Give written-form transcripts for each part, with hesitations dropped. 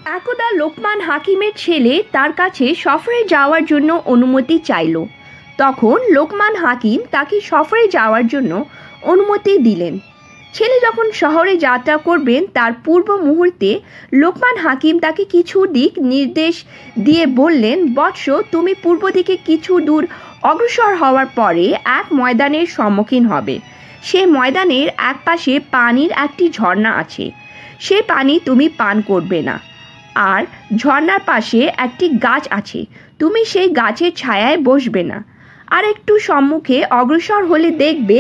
একদা লোকমান হাকিমের ছেলে তার কাছে সফরে যাওয়ার জন্য অনুমতি চাইল। তখন লোকমান হাকিম তাকে সফরে যাওয়ার জন্য অনুমতি দিলেন। ছেলে যখন শহরে যাত্রা করবেন তার পূর্ব মুহূর্তে লোকমান হাকিম তাকে কিছু দিক নির্দেশ দিয়ে বললেন, বৎস, তুমি পূর্ব দিকে কিছু দূর অগ্রসর হওয়ার পরে এক ময়দানের সম্মুখীন হবে। সে ময়দানের এক পাশে পানির একটি ঝর্ণা আছে। সে পানি তুমি পান করবে না। আর ঝর্ণার পাশে একটি গাছ আছে, তুমি সেই গাছের ছায়ায় বসবে না। আর একটু সম্মুখে অগ্রসর হলে দেখবে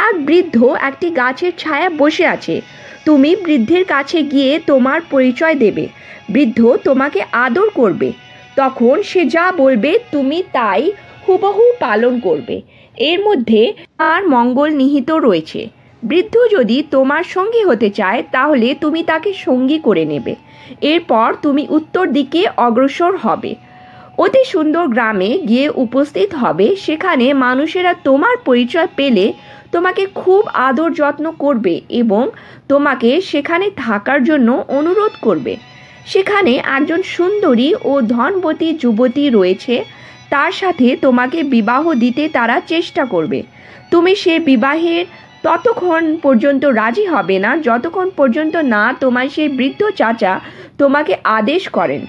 এক বৃদ্ধ একটি গাছের ছায়ায় বসে আছে। তুমি বৃদ্ধের কাছে গিয়ে তোমার পরিচয় দেবে। বৃদ্ধ তোমাকে আদর করবে। তখন সে যা বলবে তুমি তাই হুবহু পালন করবে। এর মধ্যে আর মঙ্গল নিহিত রয়েছে। বৃদ্ধ যদি তোমার সঙ্গী হতে চায় তাহলে তুমি তাকে সঙ্গী করে নেবে। এরপর তুমি উত্তর দিকে অগ্রসর হবে। অতি সুন্দর গ্রামে গিয়ে উপস্থিত হবে। সেখানে মানুষেরা তোমার পরিচয় পেলে তোমাকে খুব আদর যত্ন করবে এবং তোমাকে সেখানে থাকার জন্য অনুরোধ করবে। সেখানে একজন সুন্দরী ও ধনবতী যুবতী রয়েছে। তার সাথে তোমাকে বিবাহ দিতে তারা চেষ্টা করবে। তুমি সে বিবাহের ততক্ষণ পর্যন্ত রাজি হবে না যতক্ষণ পর্যন্ত না তোমার সেই বৃদ্ধ চাচা তোমাকে আদেশ করেন।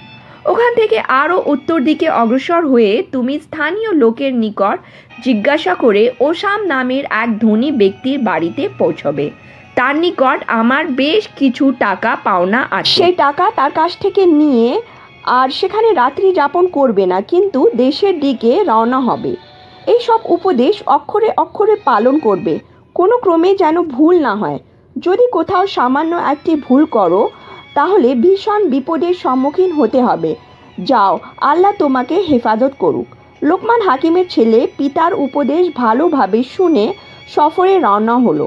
ওখান থেকে আরও উত্তর দিকে অগ্রসর হয়ে তুমি স্থানীয় লোকের নিকট জিজ্ঞাসা করে ওসাম নামের এক ধনী ব্যক্তির বাড়িতে পৌঁছবে। তার নিকট আমার বেশ কিছু টাকা পাওনা আছে। সেই টাকা তার কাছ থেকে নিয়ে আর সেখানে রাত্রি যাপন করবে না, কিন্তু দেশের দিকে রওনা হবে। এই সব উপদেশ অক্ষরে অক্ষরে পালন করবে। কোনো ক্রমে যেন ভুল না হয়। যদি কোথাও সামান্য একটি ভুল করো তাহলে ভীষণ বিপদের সম্মুখীন হতে হবে। যাও, আল্লাহ তোমাকে হেফাজত করুক। লোকমান হাকিমের ছেলে পিতার উপদেশ ভালোভাবে শুনে সফরে রওনা হলো।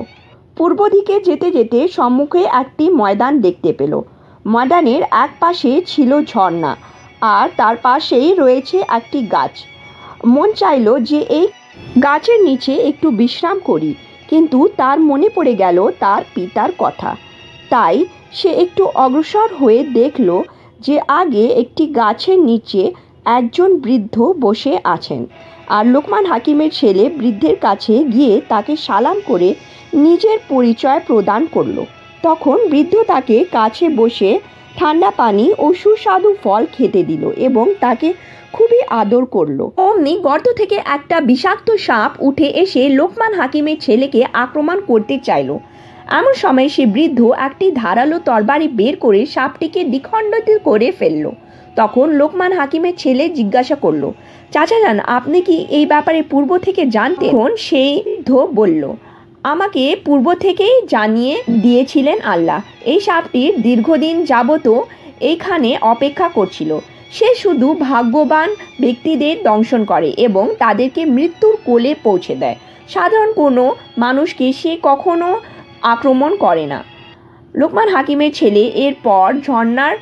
পূর্ব দিকে যেতে যেতে সম্মুখে একটি ময়দান দেখতে পেল। ময়দানের এক পাশে ছিল ঝর্ণা আর তার পাশেই রয়েছে একটি গাছ। মন চাইল যে এই গাছের নিচে একটু বিশ্রাম করি, কিন্তু তার মনে পড়ে গেল তার পিতার কথা। তাই সে একটু অগ্রসর হয়ে দেখল যে আগে একটি গাছের নিচে একজন বৃদ্ধ বসে আছেন। আর লোকমান হাকিমের ছেলে বৃদ্ধের কাছে গিয়ে তাকে সালাম করে নিজের পরিচয় প্রদান করল। তখন বৃদ্ধ তাকে কাছে বসে ঠান্ডা পানি ও সুস্বাদু ফল খেতে দিল এবং তাকে খুবই আদর করলো। অমনি গর্ত থেকে একটা বিষাক্ত সাপ উঠে এসে লোকমান হাকিমের ছেলেকে আক্রমণ করতে চাইল। এমন সময় সে বৃদ্ধ একটি ধারালো তরবারি বের করে সাপটিকে দ্বিখণ্ডিত করে ফেলল। তখন লোকমান হাকিমের ছেলে জিজ্ঞাসা করলো, চাচা যান, আপনি কি এই ব্যাপারে পূর্ব থেকে জানতেন? তখন সেই বৃদ্ধ বলল, আমাকে পূর্ব থেকেই জানিয়ে দিয়েছিলেন আল্লাহ। এই সাপটি দীর্ঘদিন যাবত এইখানে অপেক্ষা করছিল। সে শুধু ভাগ্যবান ব্যক্তিদের দংশন করে এবং তাদেরকে মৃত্যুর কোলে পৌঁছে দেয়। সাধারণ কোনো মানুষকে সে কখনো আক্রমণ করে না। লোকমান হাকিমের ছেলে এরপর ঝর্ণার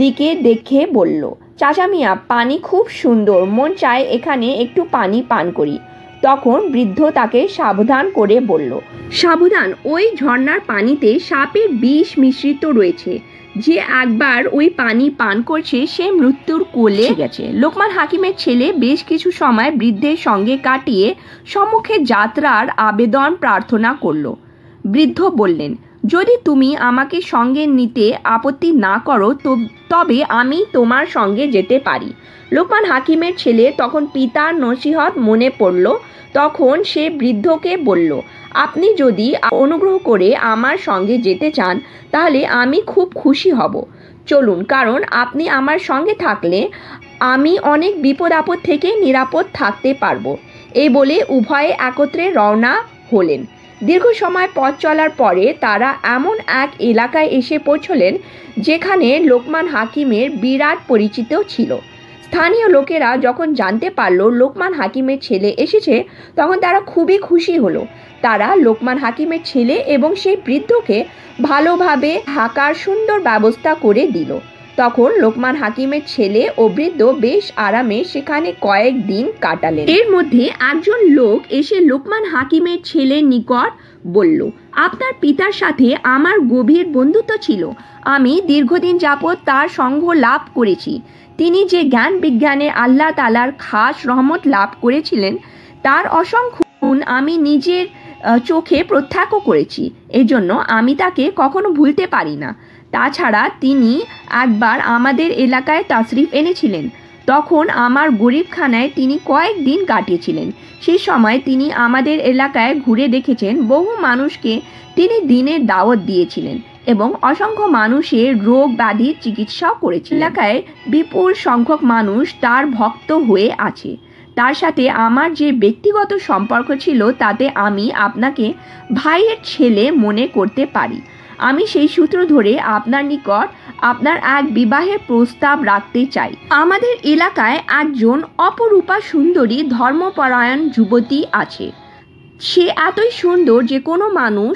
দিকে দেখে বলল, চাচা মিয়া, পানি খুব সুন্দর, মন চায় এখানে একটু পানি পান করি। তখন বৃদ্ধ তাকে সাবধান করে বলল, সাবধান, ওই ঝর্ণার পানিতে সাপের বিষ মিশ্রিত রয়েছে। যে একবার ওই পানি পান করছে সে মৃত্যুর কোলে গেছে। লোকমান হাকিমের ছেলে বেশ কিছু সময় বৃদ্ধের সঙ্গে কাটিয়ে সম্মুখে যাত্রার আবেদন প্রার্থনা করল। বৃদ্ধ বললেন, যদি তুমি আমাকে সঙ্গে নিতে আপত্তি না করো তবে আমি তোমার সঙ্গে যেতে পারি। লোকমান হাকিমের ছেলে তখন পিতার নসিহত মনে পড়ল। তখন সে বৃদ্ধকে বলল, আপনি যদি অনুগ্রহ করে আমার সঙ্গে যেতে চান তাহলে আমি খুব খুশি হব। চলুন, কারণ আপনি আমার সঙ্গে থাকলে আমি অনেক বিপদ আপদ থেকে নিরাপদ থাকতে পারবো। এই বলে উভয়ে একত্রে রওনা হলেন। দীর্ঘ সময় পথ চলার পরে তারা এমন এক এলাকায় এসে পৌঁছলেন যেখানে লোকমান হাকিমের বিরাট পরিচিত ছিল। স্থানীয় লোকেরা যখন জানতে পারল লোকমান হাকিমের ছেলে এসেছে তখন তারা খুবই খুশি হলো। তারা লোকমান হাকিমের ছেলে এবং সেই বৃদ্ধকে ভালোভাবে থাকার সুন্দর ব্যবস্থা করে দিল। তখন লোকমান হাকিমের ছেলে ও বৃদ্ধ বেশ আরামে সেখানে কয়েকদিন কাটালেন। এর মধ্যে একজন লোক এসে লোকমান হাকিমের ছেলের নিকট বলল, আপনার পিতার সাথে আমার গভীর বন্ধুত্ব ছিল। আমি দীর্ঘদিন যাবৎ তার সঙ্গ লাভ করেছি। তিনি যে জ্ঞান বিজ্ঞানে আল্লাহ তাআলার খাস রহমত লাভ করেছিলেন তার অসংখ্য গুণ আমি নিজের চোখে প্রত্যক্ষ করেছি। এজন্য আমি তাকে কখনো ভুলতে পারি না। তাছাড়া তিনি একবার আমাদের এলাকায় তাশরিফ এনেছিলেন। তখন আমার গরিবখানায় তিনি কয়েকদিন কাটিয়েছিলেন। সেই সময় তিনি আমাদের এলাকায় ঘুরে দেখেছেন। বহু মানুষকে তিনি দিনের দাওয়াত দিয়েছিলেন এবং অসংখ্য মানুষের রোগ ব্যাধির চিকিৎসাও করেছিলেন। এলাকায় বিপুল সংখ্যক মানুষ তার ভক্ত হয়ে আছে। তার সাথে আমার যে ব্যক্তিগত সম্পর্ক ছিল তাতে আমি আপনাকে ভাইয়ের ছেলে মনে করতে পারি। আমি সেই সূত্র ধরে আপনার নিকট আপনার এক বিবাহের প্রস্তাব রাখতে চাই। আমাদের এলাকায় একজন অপরূপা সুন্দরী ধর্মপরায়ণ যুবতী আছে। সে এতই সুন্দর যে কোনো মানুষ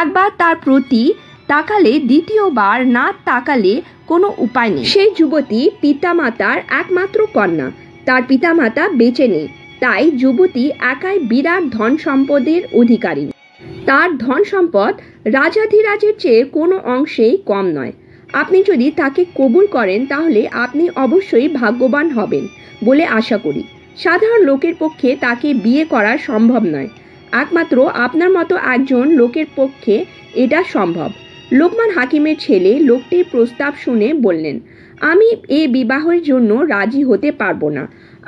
একবার তার প্রতি তাকালে দ্বিতীয়বার না তাকালে কোনো উপায় নেই। সেই যুবতী পিতামাতার একমাত্র কন্যা। তার পিতামাতা বেঁচে নেই, তাই যুবতী একাই বিরাট ধন সম্পদের অধিকারী। তার ধন সম্পদ রাজাধিরাজের চেয়ে কোনো অংশেই কম নয়। আপনি যদি তাকে কবুল করেন তাহলে আপনি অবশ্যই ভাগ্যবান হবেন বলে আশা করি। সাধারণ লোকের পক্ষে তাকে বিয়ে করা সম্ভব নয়। একমাত্র আপনার মতো একজন লোকের পক্ষে এটা সম্ভব। লোকমান হাকিমের ছেলে লোকটির প্রস্তাব শুনে বললেন, আমি এ বিবাহের জন্য রাজি হতে পারবো না।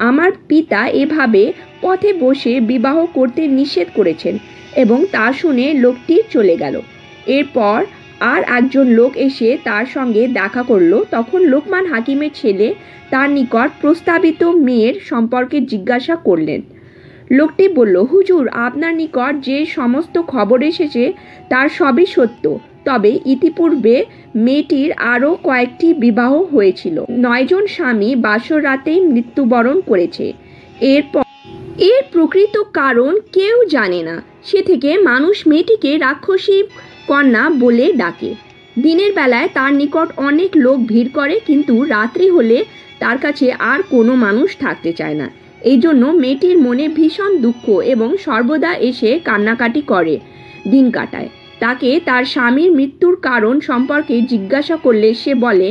আমার পিতা এভাবে পথে বসে বিবাহ করতে নিষেধ করেছেন। এবং তা শুনে লোকটি চলে গেল। এরপর আর একজন লোক এসে তার সঙ্গে দেখা করলো। তখন লোকমান হাকিমের ছেলে তার নিকট প্রস্তাবিত মেয়ের সম্পর্কে জিজ্ঞাসা করলেন। লোকটি বলল, হুজুর, আপনার নিকট যে সমস্ত খবর এসেছে তার সবই সত্য। তবে ইতিপূর্বে মেয়েটির আরও কয়েকটি বিবাহ হয়েছিল। 9 জন স্বামী বাসর রাতেই মৃত্যুবরণ করেছে। এর প্রকৃত কারণ কেউ জানে না। সে থেকে মানুষ মেয়েটিকে রাক্ষসী কন্যা বলে ডাকে। দিনের বেলায় তার নিকট অনেক লোক ভিড় করে, কিন্তু রাত্রি হলে তার কাছে আর কোনো মানুষ থাকতে চায় না। এই জন্য মেয়েটির মনে ভীষণ দুঃখ এবং সর্বদা এসে কান্নাকাটি করে দিন কাটায়। তাকে তার স্বামীর মৃত্যুর কারণ সম্পর্কে জিজ্ঞাসা করলে সে বলে,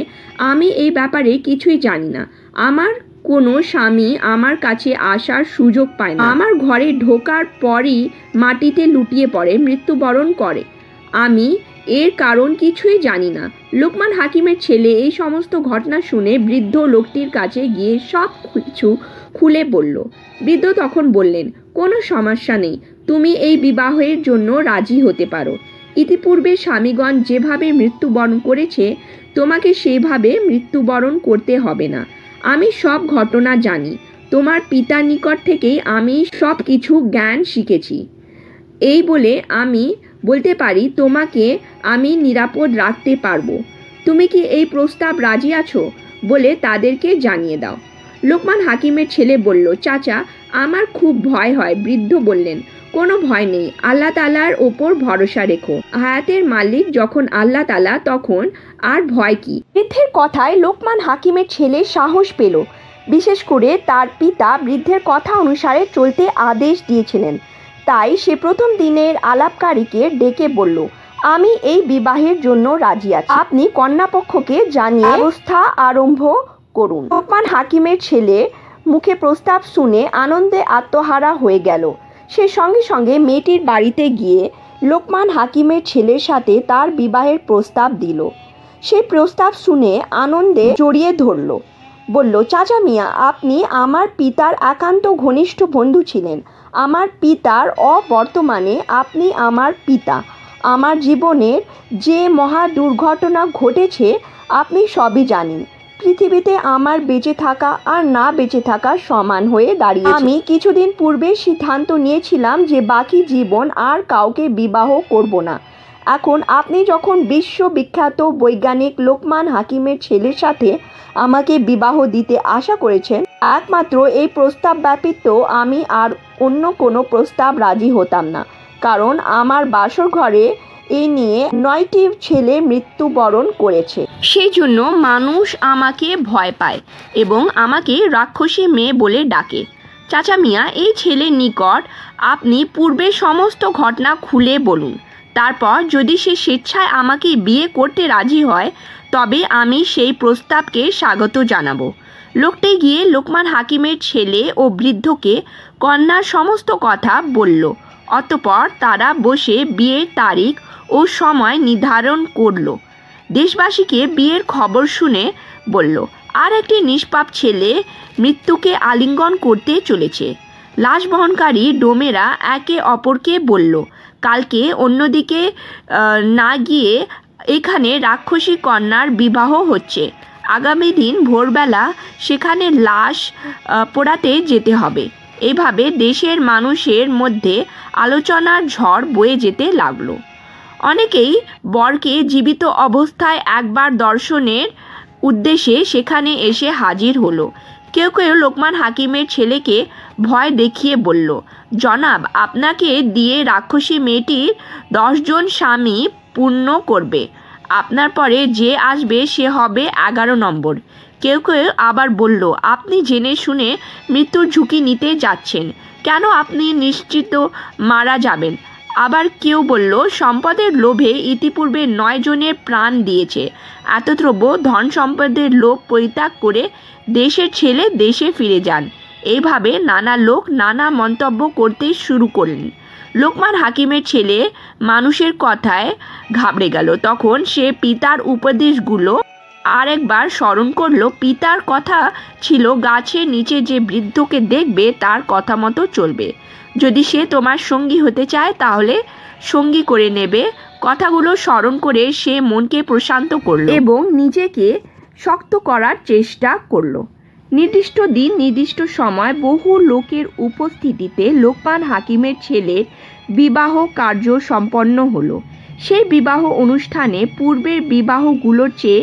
আমি এই ব্যাপারে কিছুই জানি না। আমার কোনো স্বামী আমার কাছে আসার সুযোগ পায় না। আমার ঘরে ঢোকার পরই মাটিতে লুটিয়ে পড়ে, মৃত্যুবরণ করে। আমি এর কারণ কিছুই জানি না। লোকমান হাকিমের ছেলে এই সমস্ত ঘটনা শুনে বৃদ্ধ লোকটির কাছে গিয়ে সব কিছু খুলে বলল। বৃদ্ধ তখন বললেন, কোনো সমস্যা নেই, তুমি এই বিবাহের জন্য রাজি হতে পারো। ইতিপূর্বে স্বামীগণ যেভাবে মৃত্যুবরণ করেছে তোমাকে সেভাবে মৃত্যুবরণ করতে হবে না। আমি সব ঘটনা জানি। তোমার পিতার নিকট থেকেই আমি সব কিছু জ্ঞান শিখেছি। এই বলে আমি বলতে পারি তোমাকে আমি নিরাপদ রাখতে পারবো। তুমি কি এই প্রস্তাব রাজি আছো বলে তাদেরকে জানিয়ে দাও। লোকমান হাকিমের ছেলে বলল, চাচা, আমার খুব ভয় হয়। বৃদ্ধ বললেন, কোনো ভয় নেই, আল্লাহ তাআলার ওপর ভরসা রেখো। হায়াতের মালিক যখন আল্লাহ তাআলা, তখন আর ভয় কি। বৃদ্ধের কথায় লোকমান হাকিমের ছেলে সাহস পেল। বিশেষ করে তার পিতা বৃদ্ধের কথা অনুসারে চলতে আদেশ দিয়েছিলেন। তাই সে প্রথম দিনের আলাপকারীকে ডেকে বলল, আমি এই বিবাহের জন্য রাজি আছি। আপনি কন্যাপক্ষকে জানিয়ে ব্যবস্থা আরম্ভ করুন। লোকমান হাকিমের ছেলে মুখে প্রস্তাব শুনে আনন্দে আত্মহারা হয়ে গেল। সে সঙ্গে সঙ্গে মেয়েটির বাড়িতে গিয়ে লোকমান হাকিমের ছেলের সাথে তার বিবাহের প্রস্তাব দিল। সেই প্রস্তাব শুনে আনন্দে জড়িয়ে ধরল। বলল, চাচা মিয়া, আপনি আমার পিতার একান্ত ঘনিষ্ঠ বন্ধু ছিলেন। আমার পিতার অবর্তমানে আপনি আমার পিতা। আমার জীবনের যে মহা দুর্ঘটনা ঘটেছে আপনি সবই জানেন। পৃথিবীতে আমার বেঁচে থাকা আর না বেঁচে থাকা সমান হয়ে দাঁড়িয়েছে। আমি কিছুদিন পূর্বে সিদ্ধান্ত নিয়েছিলাম যে বাকি জীবন আর কাউকে বিবাহ করব না। এখন আপনি যখন বিশ্ববিখ্যাত বৈজ্ঞানিক লোকমান হাকিমের ছেলের সাথে আমাকে বিবাহ দিতে আশা করেছেন, একমাত্র এই প্রস্তাব ব্যতীত আমি আর অন্য কোনো প্রস্তাব রাজি হতাম না। কারণ আমার বাসর ঘরে এই নিয়ে 9টি ছেলে মৃত্যুবরণ করেছে। সেই জন্য মানুষ আমাকে ভয় পায় এবং আমাকে রাক্ষসী মেয়ে বলে ডাকে। চাচা মিয়া, এই ছেলের নিকট আপনি পূর্বের সমস্ত ঘটনা খুলে বলুন। তারপর যদি সে স্বেচ্ছায় আমাকে বিয়ে করতে রাজি হয় তবে আমি সেই প্রস্তাবকে স্বাগত জানাবো। লোকটি গিয়ে লোকমান হাকিমের ছেলে ও বৃদ্ধকে কন্যার সমস্ত কথা বলল। অতঃপর তারা বসে বিয়ের তারিখ ও সময় নির্ধারণ করল। দেশবাসীকে বিয়ের খবর শুনে বলল, আর একটি নিষ্পাপ ছেলে মৃত্যুকে আলিঙ্গন করতে চলেছে। লাশ বহনকারী ডোমেরা একে অপরকে বলল, কালকে অন্যদিকে না গিয়ে এখানে রাক্ষসী কন্যার বিবাহ হচ্ছে। আগামী দিন ভোরবেলা সেখানে লাশ পোড়াতে যেতে হবে। এভাবে দেশের মানুষের মধ্যে আলোচনার ঝড় বয়ে যেতে লাগলো। অনেকেই বরকে জীবিত অবস্থায় একবার দর্শনের উদ্দেশ্যে সেখানে এসে হাজির হলো। কেউ কেউ লোকমান হাকিমের ছেলেকে ভয় দেখিয়ে বলল, জনাব, আপনাকে দিয়ে রাক্ষসী মেয়েটির 10 জন স্বামী পূর্ণ করবে। আপনার পরে যে আসবে সে হবে 11 নম্বর। কেউ কেউ আবার বলল, আপনি জেনে শুনে মৃত্যুর ঝুঁকি নিতে যাচ্ছেন কেন? আপনি নিশ্চিত মারা যাবেন। আবার কেউ বলল, সম্পদের লোভে ইতিপূর্বে 9 জনের প্রাণ দিয়েছে। এতদ্রব্য ধন সম্পদের লোভ পরিত্যাগ করে দেশের ছেলে দেশে ফিরে যান। এইভাবে নানা লোক নানা মন্তব্য করতে শুরু করলেন। লোকমান হাকিমের ছেলে মানুষের কথায় ঘাবড়ে গেল। তখন সে পিতার উপদেশগুলো আরেকবার স্মরণ করল। পিতার কথা ছিল, গাছের নিচে যে বৃদ্ধকে দেখবে তার কথা মতো চলবে। যদি সে তোমার সঙ্গী হতে চায় তাহলে সঙ্গী করে নেবে। কথাগুলো স্মরণ করে সে মনকে প্রশান্ত করল এবং নিজেকে শক্ত করার চেষ্টা করল। নির্দিষ্ট দিন নির্দিষ্ট সময় বহু লোকের উপস্থিতিতে লোকমান হাকিমের ছেলের বিবাহ কার্য সম্পন্ন হলো। সেই বিবাহ অনুষ্ঠানে পূর্বের বিবাহগুলোর চেয়ে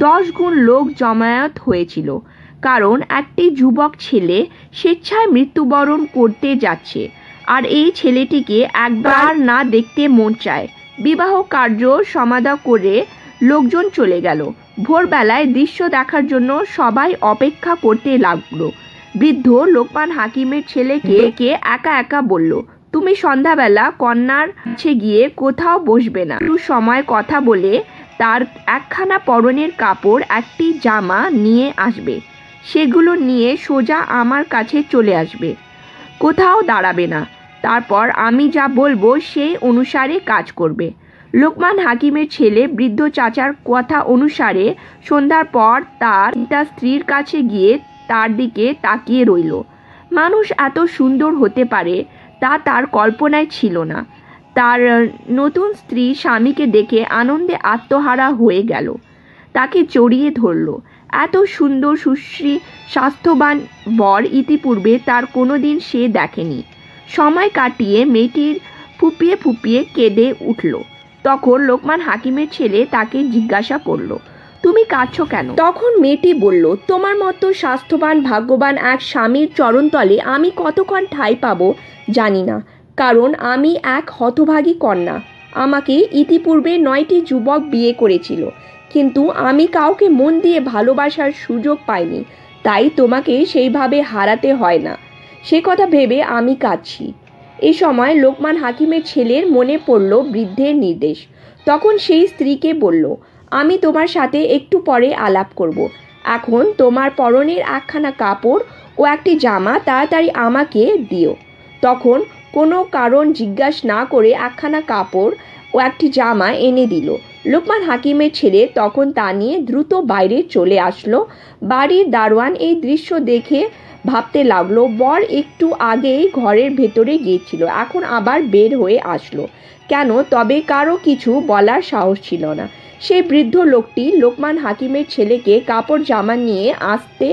10 গুণ লোক জমায়েত হয়েছিল, কারণ একটি যুবক ছেলে স্বেচ্ছায় মৃত্যুবরণ করতে যাচ্ছে আর এই ছেলেটিকে একবার না দেখতে মন চায়। বিবাহ কার্য সমাধা করে লোকজন চলে গেল। ভোরবেলায় দৃশ্য দেখার জন্য সবাই অপেক্ষা করতে লাগলো। বৃদ্ধ লোকমান হাকিমের ছেলেকে একা একা বলল, তুমি সন্ধ্যাবেলা কন্যার কাছে গিয়ে কোথাও বসবে না। একটু সময় কথা বলে তার একখানা পরনের কাপড়, একটি জামা নিয়ে আসবে। সেগুলো নিয়ে সোজা আমার কাছে চলে আসবে, কোথাও দাঁড়াবে না। তারপর আমি যা বলবো সেই অনুসারে কাজ করবে। লোকমান হাকিমের ছেলে বৃদ্ধ চাচার কথা অনুসারে সন্ধ্যার পর তার স্ত্রীর কাছে গিয়ে তার দিকে তাকিয়ে রইল। মানুষ এত সুন্দর হতে পারে তা তার কল্পনায় ছিল না। তার নতুন স্ত্রী স্বামীকে দেখে আনন্দে আত্মহারা হয়ে গেল, তাকে জড়িয়ে ধরল। এত সুন্দর সুশ্রী স্বাস্থ্যবান বর ইতিপূর্বে তার কোনোদিন সে দেখেনি। সময় কাটিয়ে মেয়েটির ফুপিয়ে ফুপিয়ে কেঁদে উঠল। তখন লোকমান হাকিমের ছেলে তাকে জিজ্ঞাসা করল, তুমি কাঁদছো কেন? তখন মেয়েটি বলল, তোমার মতো স্বাস্থ্যবান ভাগ্যবান এক স্বামীর চরণতলে আমি কতক্ষণ ঠাঁই পাবো জানি না, কারণ আমি এক হতভাগী কন্যা। আমাকে ইতিপূর্বে 9টি যুবক বিয়ে করেছিল, কিন্তু আমি কাউকে মন দিয়ে ভালোবাসার সুযোগ পাইনি, তাই তোমাকে সেইভাবে হারাতে হয় না, সে কথা ভেবে আমি কাঁদছি। এই সময় লোকমান হাকিমের ছেলের মনে পড়ল বৃদ্ধের নির্দেশ। তখন সেই স্ত্রীকে বলল, আমি তোমার সাথে একটু পরে আলাপ করব। এখন তোমার পরনের একখানা কাপড় ও একটি জামা তাড়াতাড়ি আমাকে দিও। তখন কোনো কারণ জিজ্ঞাসা না করে একখানা কাপড় ও একটি জামা এনে দিল। লোকমান হাকিমের ছেলে তখন তা নিয়ে দ্রুত বাইরে চলে আসলো। বাড়ির দারোয়ান এই দৃশ্য দেখে ভাবতে লাগলো, বর একটু আগেই ঘরের ভেতরে গিয়েছিল, এখন আবার বের হয়ে আসলো কেন? তবে কারো কিছু বলার সাহস ছিল না। সেই বৃদ্ধ লোকটি লোকমান হাকিমের ছেলেকে কাপড় জামা নিয়ে আসতে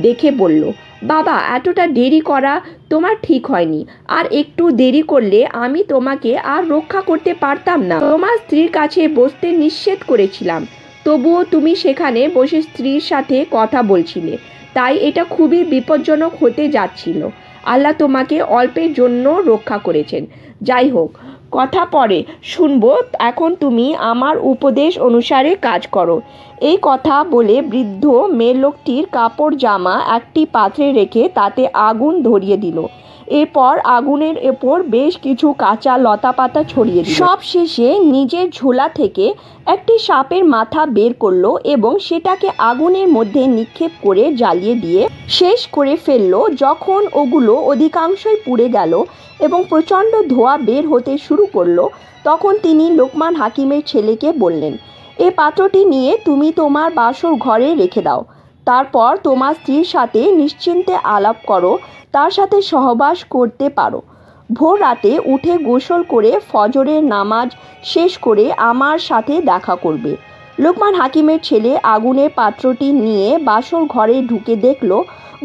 দেখে বলল, বাবা, এতটা দেরি করা তোমার ঠিক হয়নি। আর একটু দেরি করলে আমি তোমাকে আর রক্ষা করতে পারতাম না। তোমার স্ত্রীর কাছে বসতে নিষেধ করেছিলাম, তবুও তুমি সেখানে বসে স্ত্রীর সাথে কথা বলছিলে, তাই এটা খুবই বিপজ্জনক হতে যাচ্ছিল। আল্লাহ তোমাকে অল্পের জন্য রক্ষা করেছেন। যাই হোক, কথা পরে শুনবো, এখন তুমি আমার উপদেশ অনুসারে কাজ করো। এই কথা বলে বৃদ্ধ মেয়েলোকটির কাপড় জামা একটি পাত্রে রেখে তাতে আগুন ধরিয়ে দিল। এরপর আগুনের ওপর বেশ কিছু কাঁচা লতাপাতা ছড়িয়ে দিল। সব শেষে নিজের ঝোলা থেকে একটি সাপের মাথা বের করলো এবং সেটাকে আগুনের মধ্যে নিক্ষেপ করে জ্বালিয়ে দিয়ে শেষ করে ফেললো। যখন ওগুলো অধিকাংশই পুড়ে গেল এবং প্রচণ্ড ধোঁয়া বের হতে শুরু করলো, তখন তিনি লোকমান হাকিমের ছেলেকে বললেন, এ পাত্রটি নিয়ে তুমি তোমার বাসর ঘরে রেখে দাও। তারপর তোমার স্ত্রীর সাথে নিশ্চিন্তে আলাপ করো, তার সাথে সহবাস করতে পারো। ভোর রাতে উঠে গোসল করে ফজরের নামাজ শেষ করে আমার সাথে দেখা করবে। লোকমান হাকিমের ছেলে আগুনের পাত্রটি নিয়ে বাসর ঘরে ঢুকে দেখল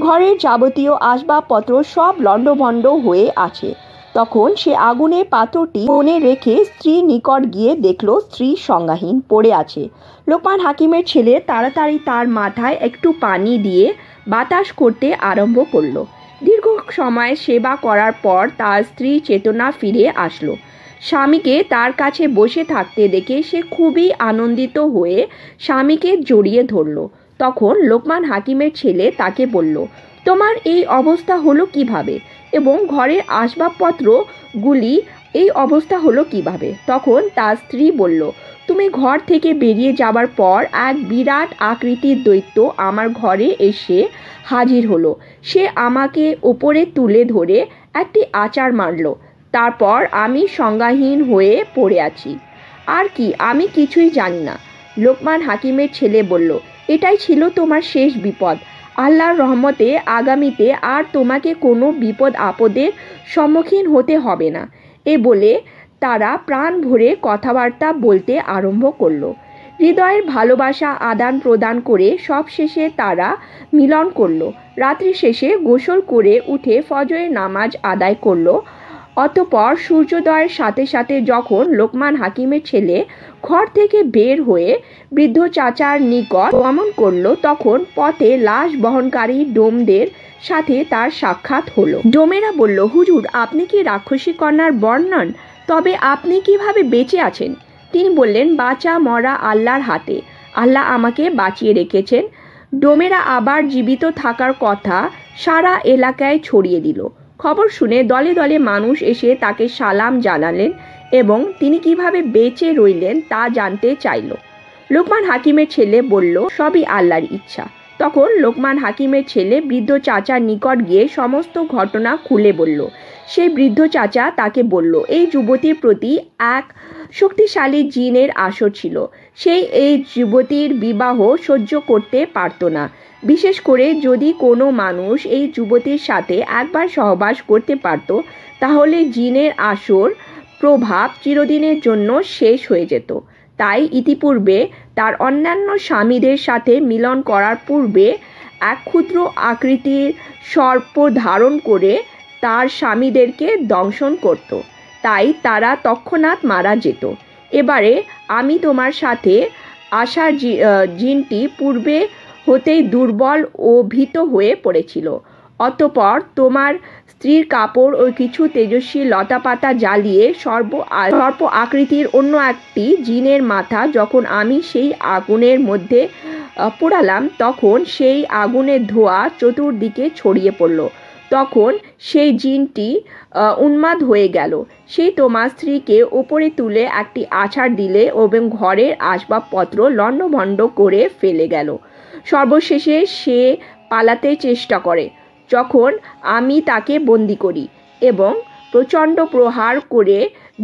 ঘরের যাবতীয় আসবাবপত্র সব লণ্ডভণ্ড হয়ে আছে। তখন সে আগুনের পাত্রটি কোণে রেখে স্ত্রীর নিকট গিয়ে দেখল স্ত্রী সংজ্ঞাহীন পড়ে আছে। লোকমান হাকিমের ছেলে তাড়াতাড়ি তার মাথায় একটু পানি দিয়ে বাতাস করতে আরম্ভ করলো। দীর্ঘ সময় সেবা করার পর তার স্ত্রী চেতনা ফিরে আসলো। স্বামীকে তার কাছে বসে থাকতে দেখে সে খুবই আনন্দিত হয়ে স্বামীকে জড়িয়ে ধরল। তখন লোকমান হাকিমের ছেলে তাকে বলল, তোমার এই অবস্থা হলো কিভাবে এবং ঘরের আসবাবপত্রগুলি এই অবস্থা হলো কিভাবে? তখন তার স্ত্রী বলল, তুমি ঘর থেকে বেরিয়ে যাবার পর এক বিরাট আকৃতির দৈত্য আমার ঘরে এসে হাজির হলো। সে আমাকে ওপরে তুলে ধরে একটি আছাড় মারল। তারপর আমি সংজ্ঞাহীন হয়ে পড়ে আছি। আর কি, আমি কিছুই জানি না। লোকমান হাকিমের ছেলে বলল, এটাই ছিল তোমার শেষ বিপদ। আল্লাহর রহমতে আগামীতে আর তোমাকে কোনো বিপদ আপদের সম্মুখীন হতে হবে না। এ বলে তারা প্রাণ ভরে কথাবার্তা বলতে আরম্ভ করলো। হৃদয়ের ভালোবাসা আদান প্রদান করে সব শেষে তারা মিলন করলো। রাত্রি শেষে গোসল করে উঠে ফজরের নামাজ আদায় করলো। অতঃপর সূর্যোদয়ের সাথে সাথে যখন লোকমান হাকিমের ছেলে ঘর থেকে বের হয়ে বৃদ্ধ চাচার নিকট গমন করলো, তখন পথে লাশ বহনকারী ডোমদের সাথে তার সাক্ষাৎ হলো। ডোমেরা বলল, হুজুর, আপনি কি রাক্ষসী কন্যার বর নন? তবে আপনি কিভাবে বেঁচে আছেন? তিনি বললেন, বাঁচা মরা আল্লাহর হাতে। আল্লাহ আমাকে বাঁচিয়ে রেখেছেন। ডোমেরা আবার জীবিত থাকার কথা সারা এলাকায় ছড়িয়ে দিল। খবর শুনে দলে দলে মানুষ এসে তাকে সালাম জানালেন এবং তিনি কিভাবে বেঁচে রইলেন তা জানতে চাইল। লোকমান হাকিমের ছেলে বলল, সবই আল্লাহর ইচ্ছা। তখন লোকমান হাকিমের ছেলে বৃদ্ধ চাচার নিকট গিয়ে সমস্ত ঘটনা খুলে বলল। সেই বৃদ্ধ চাচা তাকে বলল, এই যুবতীর প্রতি এক শক্তিশালী জিনের আসর ছিল। সেই এই যুবতীর বিবাহ সহ্য করতে পারত না। বিশেষ করে যদি কোনো মানুষ এই যুবতীর সাথে একবার সহবাস করতে পারত, তাহলে জিনের আসর প্রভাব চিরদিনের জন্য শেষ হয়ে যেত। তাই ইতিপূর্বে তার অন্যান্য স্বামীদের সাথে মিলন করার পূর্বে এক ক্ষুদ্র আকৃতির সর্প ধারণ করে তার স্বামীদেরকে দংশন করত। তাই তারা তৎক্ষণাৎ মারা যেত। এবারে আমি তোমার সাথে আসা জিনটি পূর্বে হতেই দুর্বল ও ভীত হয়ে পড়েছিল। অতঃপর তোমার স্ত্রীর কাপড় ও কিছু তেজস্বী লতাপাতা জ্বালিয়ে সর্প আকৃতির অন্য একটি জিনের মাথা যখন আমি সেই আগুনের মধ্যে পোড়ালাম, তখন সেই আগুনের ধোঁয়া চতুর্দিকে ছড়িয়ে পড়ল। তখন সেই জিনটি উন্মাদ হয়ে গেল। সেই তোমার স্ত্রীকে উপরে তুলে একটি আছাড় দিলে এবং ঘরের আসবাবপত্র লণ্ডভণ্ড করে ফেলে গেল। সর্বশেষে সে পালাতে চেষ্টা করে। যখন আমি তাকে বন্দি করি এবং প্রচণ্ড প্রহার করে,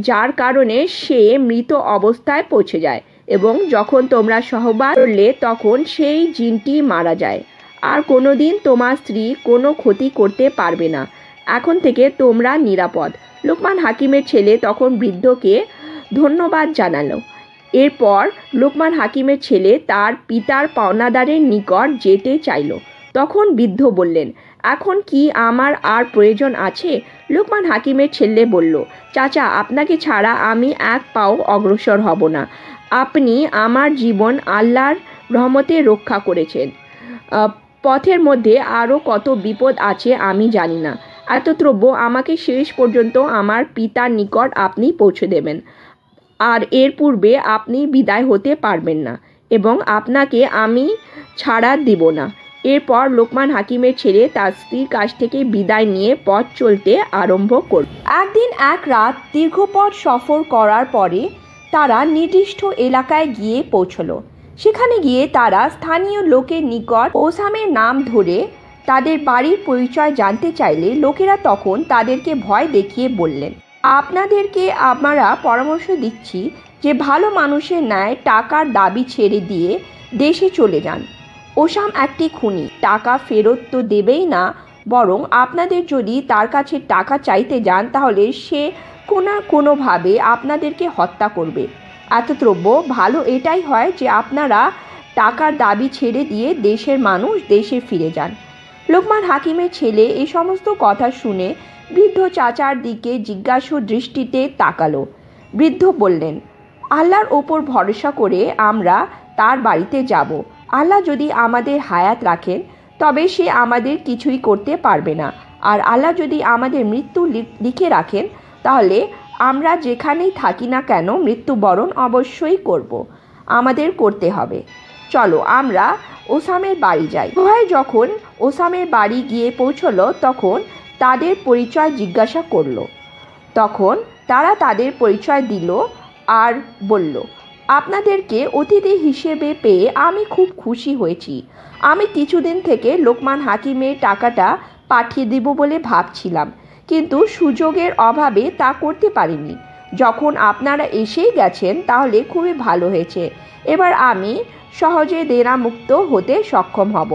যার কারণে সে মৃত অবস্থায় পৌঁছে যায় এবং যখন তোমরা সহবাস করলে তখন সেই জিনটি মারা যায়। আর কোনোদিন তোমার স্ত্রী কোনো ক্ষতি করতে পারবে না। এখন থেকে তোমরা নিরাপদ। লোকমান হাকিমের ছেলে তখন বৃদ্ধকে ধন্যবাদ জানালো। এরপর লোকমান হাকিমের ছেলে তার পিতার পাওনাদারের নিকট যেতে চাইল। তখন বৃদ্ধ বললেন, এখন কি আমার আর প্রয়োজন আছে? লোকমান হাকিমের ছেলে বলল, চাচা, আপনাকে ছাড়া আমি এক পাও অগ্রসর হব না। আপনি আমার জীবন আল্লাহর রহমতে রক্ষা করেছেন। পথের মধ্যে আরও কত বিপদ আছে আমি জানি না। এত দ্রব্য আমাকে শেষ পর্যন্ত আমার পিতার নিকট আপনি পৌঁছে দেবেন, আর এর পূর্বে আপনি বিদায় হতে পারবেন না এবং আপনাকে আমি ছাড়া দিব না। এরপর লোকমান হাকিমের ছেলে তার স্ত্রীর কাছ থেকে বিদায় নিয়ে পথ চলতে আরম্ভ করল। একদিন এক রাত দীর্ঘ পথ সফর করার পরে তারা নির্দিষ্ট এলাকায় গিয়ে পৌঁছল। সেখানে গিয়ে তারা স্থানীয় লোকের নিকট ওসামের নাম ধরে তাদের বাড়ির পরিচয় জানতে চাইলে লোকেরা তখন তাদেরকে ভয় দেখিয়ে বললেন, আপনাদেরকে আমরা পরামর্শ দিচ্ছি যে ভালো মানুষের ন্যায় টাকার দাবি ছেড়ে দিয়ে দেশে চলে যান। ওসাম একটি খুনি, টাকা ফেরত তো দেবেই না, বরং আপনাদের যদি তার কাছে টাকা চাইতে যান তাহলে সে কোনোভাবে আপনাদেরকে হত্যা করবে। এত দ্রব্য ভালো এটাই হয় যে আপনারা টাকার দাবি ছেড়ে দিয়ে দেশের মানুষ দেশে ফিরে যান। লোকমান হাকিমের ছেলে এই সমস্ত কথা শুনে বৃদ্ধ চাচার দিকে জিজ্ঞাসু দৃষ্টিতে তাকালো। বৃদ্ধ বললেন, আল্লাহর ওপর ভরসা করে আমরা তার বাড়িতে যাব। আল্লাহ যদি আমাদের হায়াত রাখেন তবে সে আমাদের কিছুই করতে পারবে না, আর আল্লাহ যদি আমাদের মৃত্যু লিখে রাখেন তাহলে আমরা যেখানেই থাকি না কেন মৃত্যুবরণ অবশ্যই করব, আমাদের করতে হবে। চলো আমরা ওসামের বাড়ি যাই। সবাই যখন ওসামের বাড়ি গিয়ে পৌঁছলো তখন তাদের পরিচয় জিজ্ঞাসা করলো। তখন তারা তাদের পরিচয় দিল আর বলল, আপনাদেরকে অতিথি হিসেবে পেয়ে আমি খুব খুশি হয়েছি। আমি কিছুদিন থেকে লোকমান হাকিমের টাকাটা পাঠিয়ে দেব বলে ভাবছিলাম, কিন্তু সুযোগের অভাবে তা করতে পারিনি। যখন আপনারা এসেই গেছেন তাহলে খুবই ভালো হয়েছে। এবার আমি সহজে দেনামুক্ত হতে সক্ষম হব।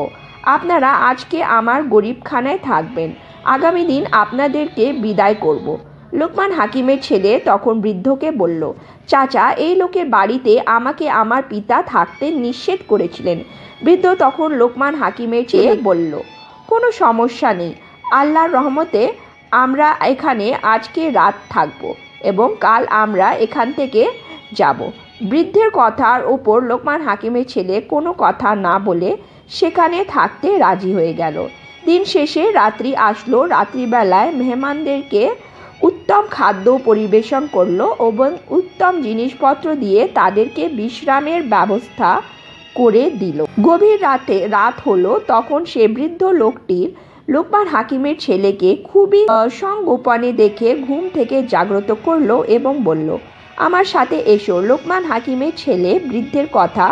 আপনারা আজকে আমার গরিবখানায় থাকবেন, আগামী দিন আপনাদেরকে বিদায় করব। লোকমান হাকিমের ছেলে তখন বৃদ্ধকে বলল, চাচা, এই লোকের বাড়িতে আমাকে আমার পিতা থাকতে নিষেধ করেছিলেন। বৃদ্ধ তখন লোকমান হাকিমের ছেলে বলল, কোনো সমস্যা নেই, আল্লাহর রহমতে আমরা এখানে আজকে রাত থাকব এবং কাল আমরা এখান থেকে যাব। বৃদ্ধের কথার ওপর লোকমান হাকিমের ছেলে কোনো কথা না বলে সেখানে থাকতে রাজি হয়ে গেল। দিন শেষে রাত্রি আসলো। রাত্রিবেলায় মেহমানদেরকে উত্তম খাদ্য পরিবেশন করলো এবং উত্তম জিনিসপত্র দিয়ে তাদেরকে বিশ্রামের ব্যবস্থা করে দিল। গভীর রাত হলো। তখন সে বৃদ্ধ লোকটির লোকমান হাকিমের ছেলেকে খুবই সংগোপনে দেখে ঘুম থেকে জাগ্রত করলো এবং বলল, আমার সাথে এসো। লোকমান হাকিমের ছেলে বৃদ্ধের কথা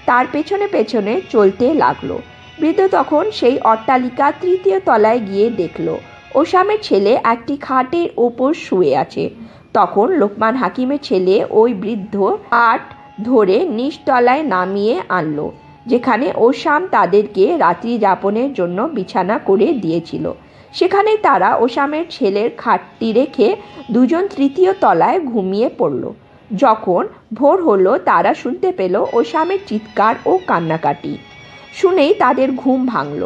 তার পেছনে পেছনে চলতে লাগলো। বৃদ্ধ তখন সেই অট্টালিকা 3য় তলায় গিয়ে দেখলো ওসামের ছেলে একটি খাটের ওপর শুয়ে আছে। তখন লোকমান হাকিমের ছেলে ওই বৃদ্ধ খাট ধরে নিচতলায় নামিয়ে আনলো, যেখানে ওসাম তাদেরকে রাত্রি যাপনের জন্য বিছানা করে দিয়েছিল। সেখানে তারা ওসামের ছেলের খাটটি রেখে দুজন 3য় তলায় ঘুমিয়ে পড়ল। যখন ভোর হলো তারা শুনতে পেল ওসামের চিৎকার ও কান্নাকাটি। শুনেই তাদের ঘুম ভাঙল।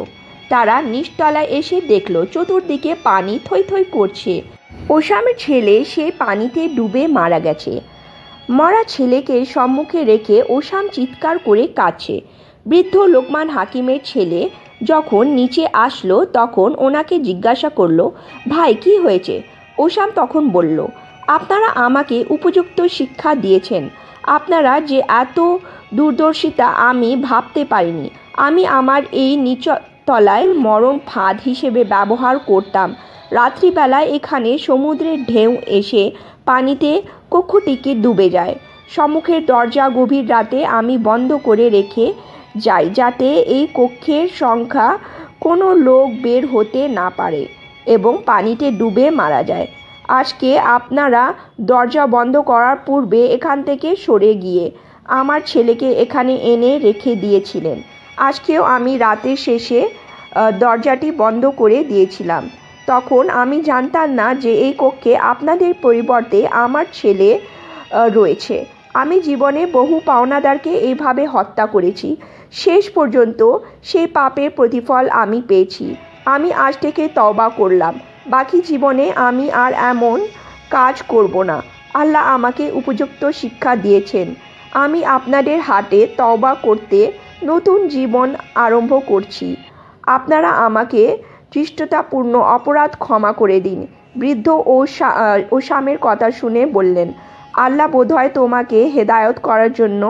তারা নিচতলায় এসে দেখল চতুর্দিকে পানি থই থই করছে। ওসামের ছেলে সেই পানিতে ডুবে মারা গেছে। মরা ছেলেকে সম্মুখে রেখে ওসাম চিৎকার করে কাঁদছে। বৃদ্ধ লোকমান হাকিমের ছেলে যখন নিচে আসলো তখন ওনাকে জিজ্ঞাসা করলো, ভাই কি হয়েছে? ওসাম তখন বলল, আপনারা আমাকে উপযুক্ত শিক্ষা দিয়েছেন। আপনারা যে এত দূরদর্শিতা আমি ভাবতে পারিনি। আমি আমার এই নিচতলায় মরণ ফাঁদ হিসেবে ব্যবহার করতাম। রাত্রিবেলায় এখানে সমুদ্রের ঢেউ এসে পানিতে কক্ষটিকে ডুবে যায়। সম্মুখের দরজা গভীর রাতে আমি বন্ধ করে রেখে যাই, যাতে এই কক্ষের সংখ্যা কোনো লোক বের হতে না পারে এবং পানিতে ডুবে মারা যায়। আজকে আপনারা দরজা বন্ধ করার পূর্বে এখান থেকে সরে গিয়ে আমার ছেলেকে এখানে এনে রেখে দিয়েছিলেন। আজকেও আমি রাতের শেষে দরজাটি বন্ধ করে দিয়েছিলাম। তখন আমি জানতাম না যে এই কক্ষে আপনাদের পরিবর্তে আমার ছেলে রয়েছে। আমি জীবনে বহু পাওনাদারকে এইভাবে হত্যা করেছি। শেষ পর্যন্ত সেই পাপের প্রতিফল আমি পেয়েছি। আমি আজ থেকে তওবা করলাম। বাকি জীবনে আমি আর এমন কাজ করব না। আল্লাহ আমাকে উপযুক্ত শিক্ষা দিয়েছেন। আমি আপনাদের হাতে তওবা করতে নতুন জীবন আরম্ভ করছি। আপনারা আমাকে ধৃষ্টতাপূর্ণ অপরাধ ক্ষমা করে দিন। বৃদ্ধ ওসামের কথা শুনে বললেন, আল্লাহ বোধহয় তোমাকে হেদায়ত করার জন্য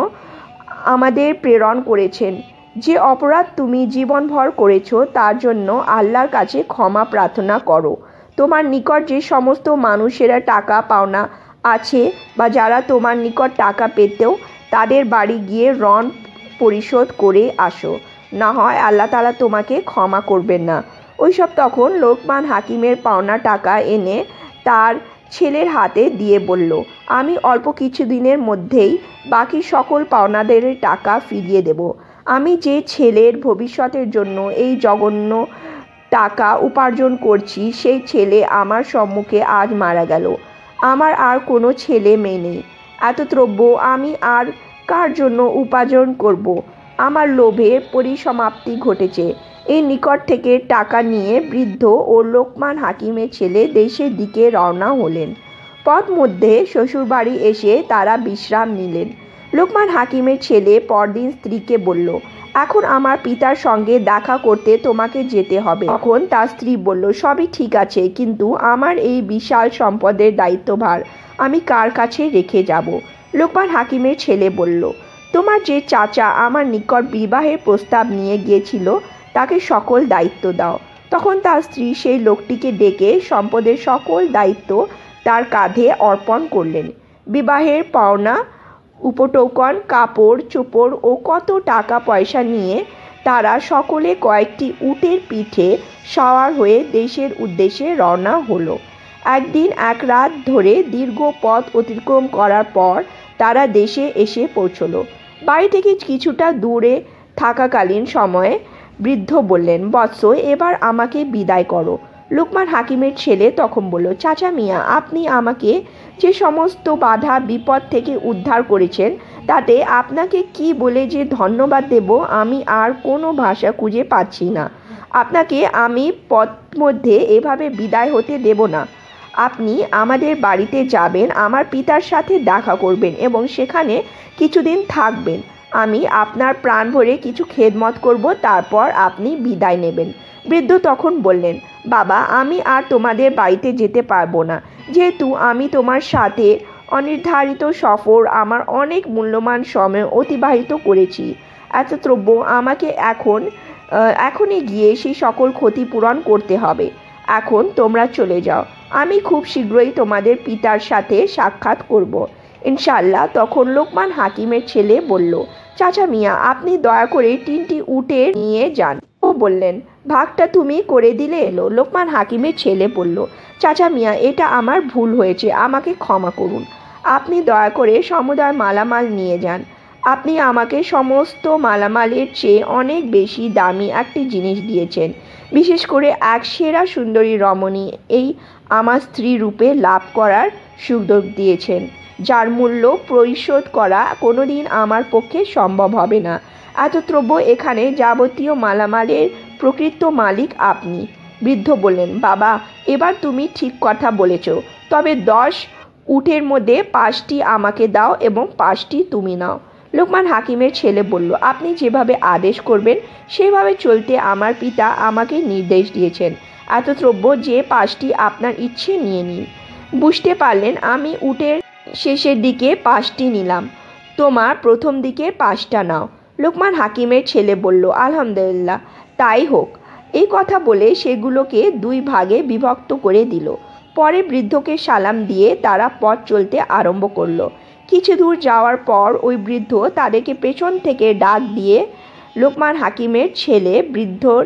আমাদের প্রেরণ করেছেন। যে অপরাধ তুমি জীবনভর করেছ তার জন্য আল্লাহর কাছে ক্ষমা প্রার্থনা করো। তোমার নিকট যে সমস্ত মানুষেরা টাকা পাওনা আছে বা যারা তোমার নিকট টাকা পেতেও তাদের বাড়ি গিয়ে ঋণ পরিশোধ করে আসো, না হয় আল্লাহ তাআলা তোমাকে ক্ষমা করবেন না। ওইসব তখন লোকমান হাকিমের পাওনা টাকা এনে তার ছেলের হাতে দিয়ে বলল, আমি অল্প কিছুদিনের মধ্যেই বাকি সকল পাওনাদের টাকা ফিরিয়ে দেব। আমি যে ছেলের ভবিষ্যতের জন্য এই জঘন্য টাকা উপার্জন করছি সেই ছেলে আমার সম্মুখে আজ মারা গেল। আমার আর কোনো ছেলে মেয়ে নেই। এত দ্রব্য আমি আর কার জন্য উপার্জন করব? আমার লোভের পরিসমাপ্তি ঘটেছে। এই নিকট থেকে টাকা নিয়ে বৃদ্ধ ও লোকমান হাকিমের ছেলে দেশের দিকে রওনা হলেন। পথ মধ্যে শ্বশুরবাড়ি এসে তারা বিশ্রাম নিলেন। লোকমান হাকিমের ছেলে পরদিন স্ত্রীকে বলল, এখন আমার পিতার সঙ্গে দেখা করতে তোমাকে যেতে হবে। তখন তার স্ত্রী বলল, সবই ঠিক আছে, কিন্তু আমার এই বিশাল সম্পদের দায়িত্বভার আমি কার কাছে রেখে যাব? লোকমান হাকিমের ছেলে বলল, তোমার যে চাচা আমার নিকট বিবাহের প্রস্তাব নিয়ে গিয়েছিল তাকে সকল দায়িত্ব দাও। তখন তার স্ত্রী সেই লোকটিকে ডেকে সম্পদের সকল দায়িত্ব তার কাঁধে অর্পণ করলেন। বিবাহের পাওনা, উপটোকন, কাপড় চোপড় ও কত টাকা পয়সা নিয়ে তারা সকলে কয়েকটি উটের পিঠে সওয়ার হয়ে দেশের উদ্দেশ্যে রওনা হলো। একদিন এক রাত ধরে দীর্ঘ পথ অতিক্রম করার পর তারা দেশে এসে পৌঁছলো। বাড়ি থেকে কিছুটা দূরে থাকাকালীন সময়ে বৃদ্ধ বললেন, বৎস, এবার আমাকে বিদায় করো। লোকমান হাকিমের ছেলে তখন বলল, চাচা মিয়া, আপনি আমাকে যে সমস্ত বাধা বিপদ থেকে উদ্ধার করেছেন তাতে আপনাকে কি বলে যে ধন্যবাদ দেব আমি আর কোনো ভাষা খুঁজে পাচ্ছি না। আপনাকে আমি পথ মধ্যে এভাবে বিদায় হতে দেব না। আপনি আমাদের বাড়িতে যাবেন, আমার পিতার সাথে দেখা করবেন এবং সেখানে কিছুদিন থাকবেন। আমি আপনার প্রাণ ভরে কিছু খেদমত করব, তারপর আপনি বিদায় নেবেন। বৃদ্ধ তখন বললেন, বাবা, আমি আর তোমাদের বাড়িতে যেতে পারবো না, যেহেতু আমি তোমার সাথে অনির্ধারিত সফর আমার অনেক মূল্যবান সময় অতিবাহিত করেছি। এত দ্রব্য আমাকে এখনই গিয়ে সেই সকল ক্ষতিপূরণ করতে হবে। এখন তোমরা চলে যাও, আমি খুব শীঘ্রই তোমাদের পিতার সাথে সাক্ষাৎ করব ইনশাআল্লাহ। তখন লোকমান হাকিমের ছেলে বলল, চাচা মিয়া, আপনি দয়া করে 3টি উটে নিয়ে যান। ও বললেন, ভাগটা তুমি করে দিলে এলো। লোকমান হাকিমের ছেলে বলল, চাচা মিয়া, এটা আমার ভুল হয়েছে, আমাকে ক্ষমা করুন। আপনি দয়া করে সমুদয় মালামাল নিয়ে যান। আপনি আমাকে সমস্ত মালামালের চেয়ে অনেক বেশি দামি একটি জিনিস দিয়েছেন। বিশেষ করে এক সেরা সুন্দরী রমণী এই আমার স্ত্রী রূপে লাভ করার সুযোগ দিয়েছেন, যার মূল্য পরিশোধ করা কোনোদিন আমার পক্ষে সম্ভব হবে না। এত দ্রব্য এখানে যাবতীয় মালামালের প্রকৃত মালিক আপনি। বৃদ্ধ বললেন, বাবা, এবার তুমি ঠিক কথা বলেছ, তবে 10 উটের মধ্যে 5টি আমাকে দাও এবং 5টি তুমি নাও। লোকমান হাকিমের ছেলে বলল, আপনি যেভাবে আদেশ করবেন সেভাবে চলতে আমার পিতা আমাকে নির্দেশ দিয়েছেন। এত দ্রব্য যে 5টি আপনার ইচ্ছে নিয়ে নিন। বুঝতে পারলেন, আমি উটের শেষের দিকে 5টি নিলাম, তোমার প্রথম দিকে 5টা নাও। লোকমান হাকিমের ছেলে বলল, আলহামদুলিল্লাহ, তাই হোক। এই কথা বলে সেগুলোকে 2 ভাগে বিভক্ত করে দিল। পরে বৃদ্ধকে সালাম দিয়ে তারা পথ চলতে আরম্ভ করলো। কিছু দূর যাওয়ার পর ওই বৃদ্ধ তাদেরকে পেছন থেকে ডাক দিয়ে লোকমান হাকিমের ছেলে বৃদ্ধর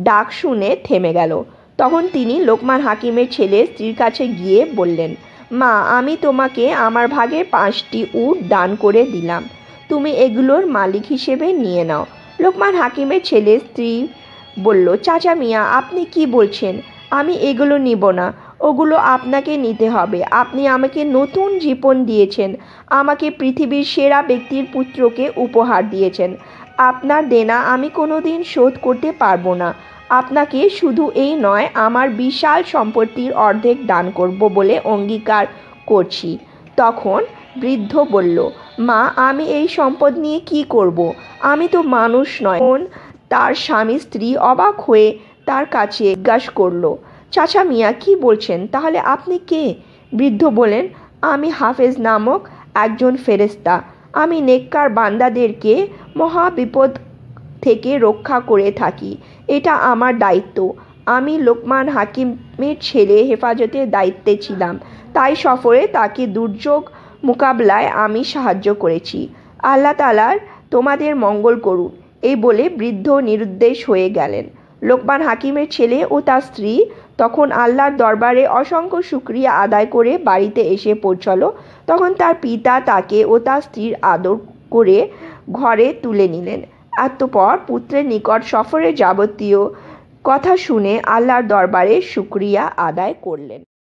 ডাক শুনে থেমে গেল। তখন তিনি লোকমান হাকিমের ছেলে স্ত্রীর কাছে গিয়ে বললেন, মা, আমি তোমাকে আমার ভাগের 5টি উট দান করে দিলাম, তুমি এগুলোর মালিক হিসেবে নিয়ে নাও। লোকমান হাকিমের ছেলে স্ত্রী বলল, চাচা মিয়া, আপনি কি বলছেন? আমি এগুলো নিব না, ওগুলো আপনাকে নিতে হবে। আপনি আমাকে নতুন জীবন দিয়েছেন, আমাকে পৃথিবীর সেরা ব্যক্তির পুত্রকে উপহার দিয়েছেন। আপনার দেনা আমি কোনোদিন শোধ করতে পারবো না। আপনাকে শুধু এই নয়, আমার বিশাল সম্পত্তির অর্ধেক দান করব বলে অঙ্গীকার করছি। তখন বৃদ্ধ বলল, মা, আমি এই সম্পদ নিয়ে কি করব? আমি তো মানুষ নয়। তার স্বামী স্ত্রী অবাক হয়ে তার কাছে জিজ্ঞাসা করলো, চাচা মিয়া কি বলছেন, তাহলে আপনি কে? বৃদ্ধ বলেন, আমি হাফেজ নামক একজন ফেরেশতা। আমি নেককার বান্দাদেরকে মহাবিপদ থেকে রক্ষা করে থাকি। এটা আমার দায়িত্ব। আমি লোকমান হাকিমের ছেলে হেফাজতের দায়িত্বে ছিলাম, তাই সফরে তাকে দুর্যোগ মোকাবিলায় আমি সাহায্য করেছি। আল্লাহ তাআলা তোমাদের মঙ্গল করুন। এই বলে বৃদ্ধ নিরুদ্দেশ হয়ে গেলেন। লোকমান হাকিমের ছেলে ও তার স্ত্রী তখন আল্লাহর দরবারে অসংখ্য শুকরিয়া আদায় করে বাড়িতে এসে পৌঁছল। তখন তার পিতা তাকে ও তার স্ত্রীর আদর করে ঘরে তুলে নিলেন। অতঃপর পুত্রের নিকট সফরের যাবতীয় কথা শুনে আল্লাহর দরবারে শুকরিয়া আদায় করলেন।